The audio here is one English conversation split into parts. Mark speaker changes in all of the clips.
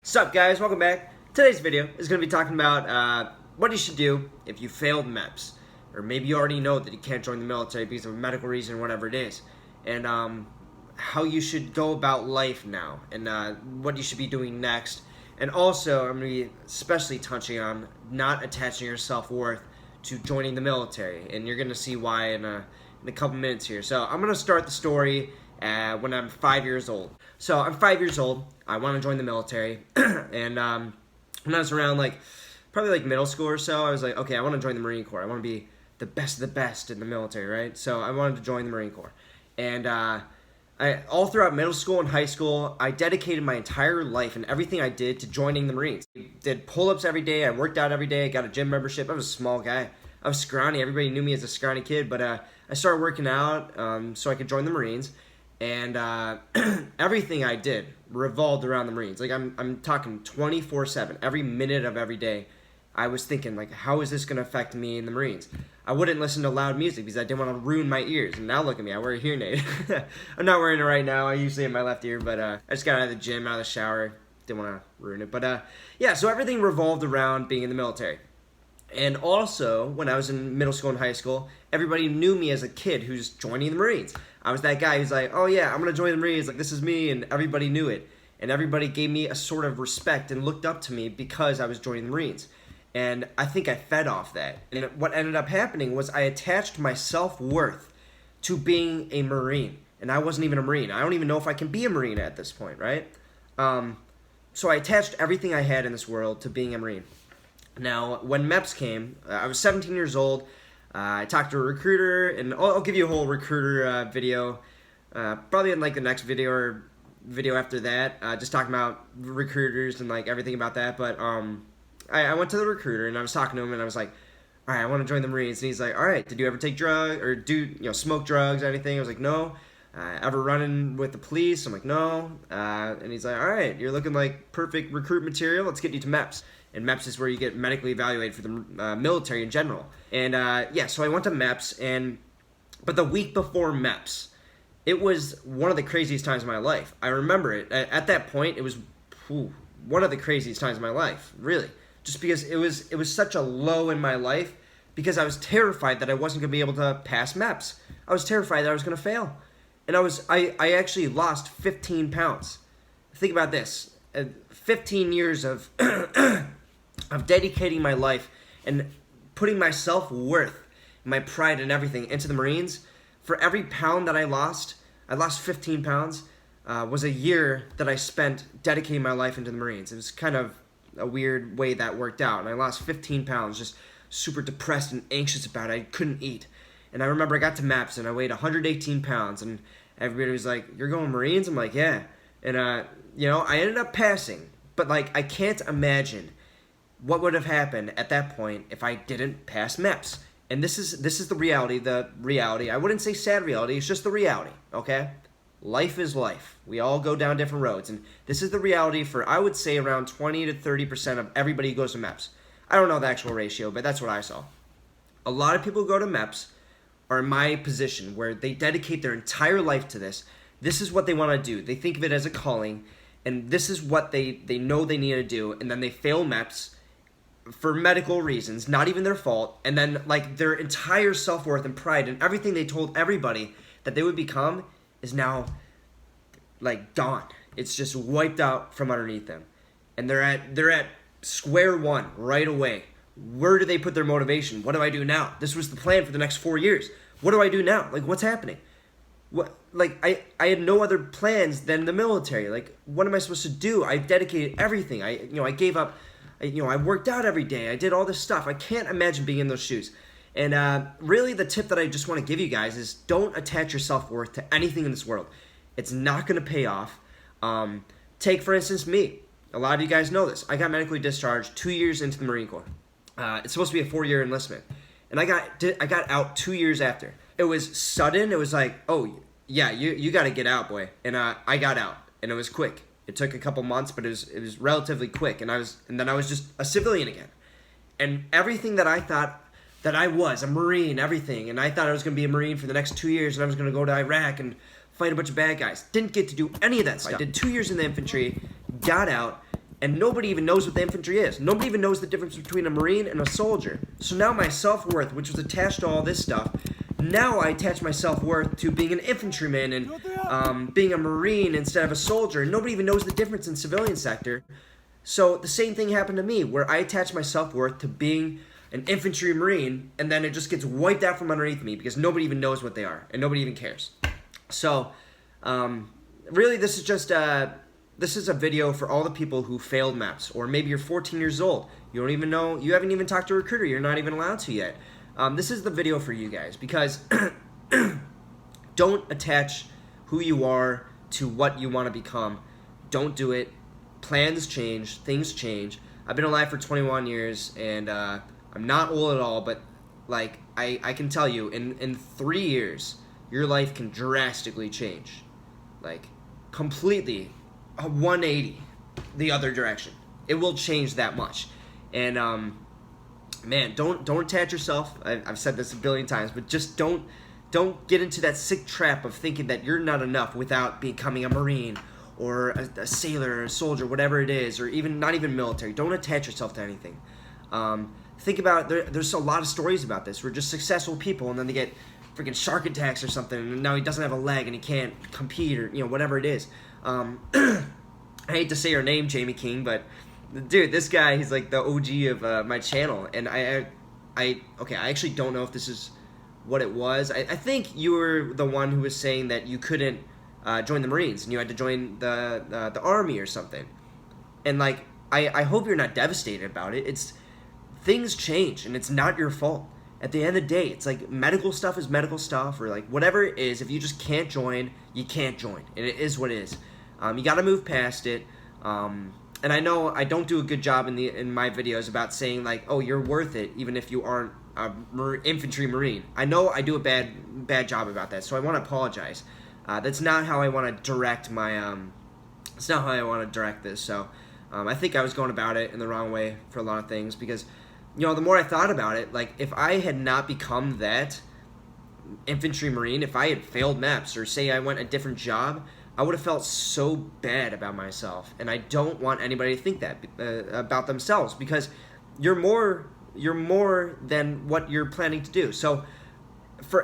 Speaker 1: What's up, guys? Welcome back. Today's video is going to be talking about what you should do if you failed Meps. Or maybe you already know that you can't join the military because of a medical reason or whatever it is. And how you should go about life now. And what you should be doing next. And also, I'm going to be especially touching on not attaching your self-worth to joining the military. And you're going to see why in a couple minutes here. So I'm going to start the story when I'm 5 years old. So I'm 5 years old. I want to join the military. And when I was around probably middle school or so, I was like, okay, I want to join the Marine Corps. I want to be the best of the best in the military, right? So I wanted to join the Marine Corps. And all throughout middle school and high school, I dedicated my entire life and everything I did to joining the Marines. I did pull-ups every day. I worked out every day. I got a gym membership. I was a small guy. I was scrawny. Everybody knew me as a scrawny kid. But I started working out so I could join the Marines. And everything I did revolved around the Marines. I'm talking 24/7. Every minute of every day, I was thinking, how is this going to affect me in the Marines? I wouldn't listen to loud music because I didn't want to ruin my ears. And now look at me, I wear a hearing aid. I'm not wearing it right now. I usually have my left ear, but I just got out of the gym, out of the shower. Didn't want to ruin it. But yeah, so everything revolved around being in the military. And also, when I was in middle school and high school, everybody knew me as a kid who's joining the Marines. I was that guy who's like, oh yeah, I'm going to join the Marines, this is me, and everybody knew it. And everybody gave me a sort of respect and looked up to me because I was joining the Marines. And I think I fed off that. And what ended up happening was I attached my self-worth to being a Marine. And I wasn't even a Marine. I don't even know if I can be a Marine at this point, right? So I attached everything I had in this world to being a Marine. Now, when Meps came, I was 17 years old. I talked to a recruiter, and I'll give you a whole recruiter video, probably in the next video or video after that, just talking about recruiters and everything about that. But I went to the recruiter and I was talking to him and I was like, all right, I want to join the Marines. And he's like, all right, did you ever take drugs or smoke drugs or anything? I was like, no. Ever running with the police? I'm like, no. And he's like, all right, you're looking like perfect recruit material. Let's get you to Meps. And Meps is where you get medically evaluated for the military in general. And yeah, so I went to Meps, but the week before Meps, it was one of the craziest times of my life. I remember it. At that point, it was one of the craziest times of my life, really. Just because it was such a low in my life, because I was terrified that I wasn't going to be able to pass Meps. I was terrified that I was going to fail. And I actually lost 15 pounds. Think about this. 15 years of of dedicating my life and putting my self-worth, my pride and everything into the Marines. For every pound that I lost 15 pounds, was a year that I spent dedicating my life into the Marines. It was kind of a weird way that worked out. And I lost 15 pounds, just super depressed and anxious about it. I couldn't eat. And I remember I got to Meps and I weighed 118 pounds. And everybody was like, you're going Marines? I'm like, yeah. And, I ended up passing. But, I can't imagine what would have happened at that point if I didn't pass Meps. And this is the reality. I wouldn't say sad reality. It's just the reality, okay? Life is life. We all go down different roads. And this is the reality for, I would say, around 20 to 30% of everybody who goes to Meps. I don't know the actual ratio, but that's what I saw. A lot of people who go to Meps are in my position where they dedicate their entire life to this. This is what they want to do. They think of it as a calling. And this is what they know they need to do. And then they fail Meps for medical reasons, not even their fault, and then their entire self-worth and pride and everything they told everybody that they would become is now gone. It's just wiped out from underneath them. And they're at square one right away. Where do they put their motivation? What do I do now? This was the plan for the next 4 years. What do I do now? What's happening? What I had no other plans than the military. What am I supposed to do? I dedicated everything. I gave up. I worked out every day. I did all this stuff. I can't imagine being in those shoes. And really the tip that I just want to give you guys is don't attach your self-worth to anything in this world. It's not going to pay off. Take, for instance, me. A lot of you guys know this. I got medically discharged 2 years into the Marine Corps. It's supposed to be a 4-year enlistment. And I got out 2 years after. It was sudden. It was oh, yeah, you got to get out, boy. And I got out. And it was quick. It took a couple months, but it was relatively quick, and then I was just a civilian again. And everything that I thought that I was, a Marine, everything, and I thought I was going to be a Marine for the next 2 years, and I was going to go to Iraq and fight a bunch of bad guys. Didn't get to do any of that stuff. I did 2 years in the infantry, got out, and nobody even knows what the infantry is. Nobody even knows the difference between a Marine and a soldier. So now my self-worth, which was attached to all this stuff, now I attach my self-worth to being an infantryman and being a Marine instead of a soldier. Nobody even knows the difference in civilian sector. So the same thing happened to me, where I attach my self-worth to being an infantry Marine, and then it just gets wiped out from underneath me because nobody even knows what they are, and nobody even cares. So, really, this is just this is a video for all the people who failed Meps, or maybe you're 14 years old. You don't even know, you haven't even talked to a recruiter. You're not even allowed to yet. This is the video for you guys, because don't attach who you are to what you want to become. Don't do it. Plans change. Things change. I've been alive for 21 years, and I'm not old at all, but like I can tell you, in 3 years, your life can drastically change. Like, completely, a 180 the other direction. It will change that much. And man, don't attach yourself. I've said this a billion times, but just don't get into that sick trap of thinking that you're not enough without becoming a Marine or a sailor or a soldier, whatever it is, or even not even military. Don't attach yourself to anything. Think about, there's a lot of stories about this where just successful people, and then they get freaking shark attacks or something, and now he doesn't have a leg and he can't compete, or whatever it is. I hate to say her name, Jamie King, but dude, this guy, he's like the OG of my channel, and I actually don't know if this is what it was. I think you were the one who was saying that you couldn't join the Marines and you had to join the Army or something. And like, I hope you're not devastated about it. Things change, and it's not your fault. At the end of the day, it's like medical stuff is medical stuff, or like whatever it is. If you just can't join, you can't join, and it is what it is. You got to move past it. And I know I don't do a good job in my videos about saying like, oh, you're worth it, even if you aren't a infantry Marine. I know I do a bad job about that, so I want to apologize. That's not how I want to direct my. It's not how I want to direct this. So I think I was going about it in the wrong way for a lot of things, because the more I thought about it, like if I had not become that infantry Marine, if I had failed Meps, or say I went a different job, I would have felt so bad about myself. And I don't want anybody to think that about themselves, because you're more than what you're planning to do. So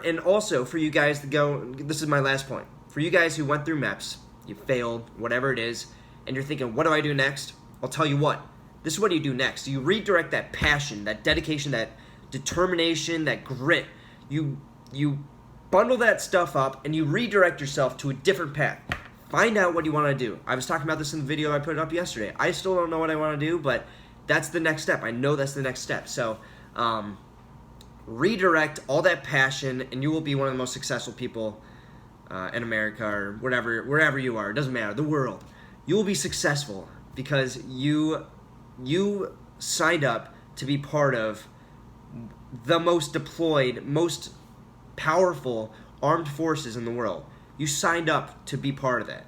Speaker 1: and also for you guys to go, this is my last point, for you guys who went through Meps, you failed, whatever it is, and you're thinking, what do I do next? I'll tell you what. This is what you do next. You redirect that passion, that dedication, that determination, that grit. You bundle that stuff up and you redirect yourself to a different path. Find out what you want to do. I was talking about this in the video I put up yesterday. I still don't know what I want to do, but that's the next step. I know that's the next step. So redirect all that passion, and you will be one of the most successful people in America, or wherever you are. It doesn't matter. The world. You will be successful because you signed up to be part of the most deployed, most powerful armed forces in the world. You signed up to be part of that,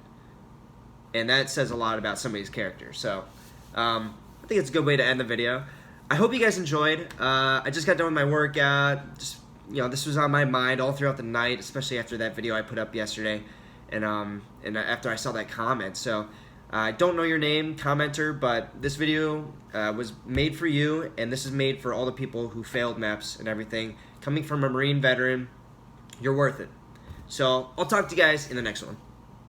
Speaker 1: and that says a lot about somebody's character. So I think it's a good way to end the video. I hope you guys enjoyed. I just got done with my workout. Just this was on my mind all throughout the night, especially after that video I put up yesterday, and after I saw that comment. So I don't know your name, commenter, but this video was made for you, and this is made for all the people who failed Meps and everything. Coming from a Marine veteran, you're worth it. So I'll talk to you guys in the next one.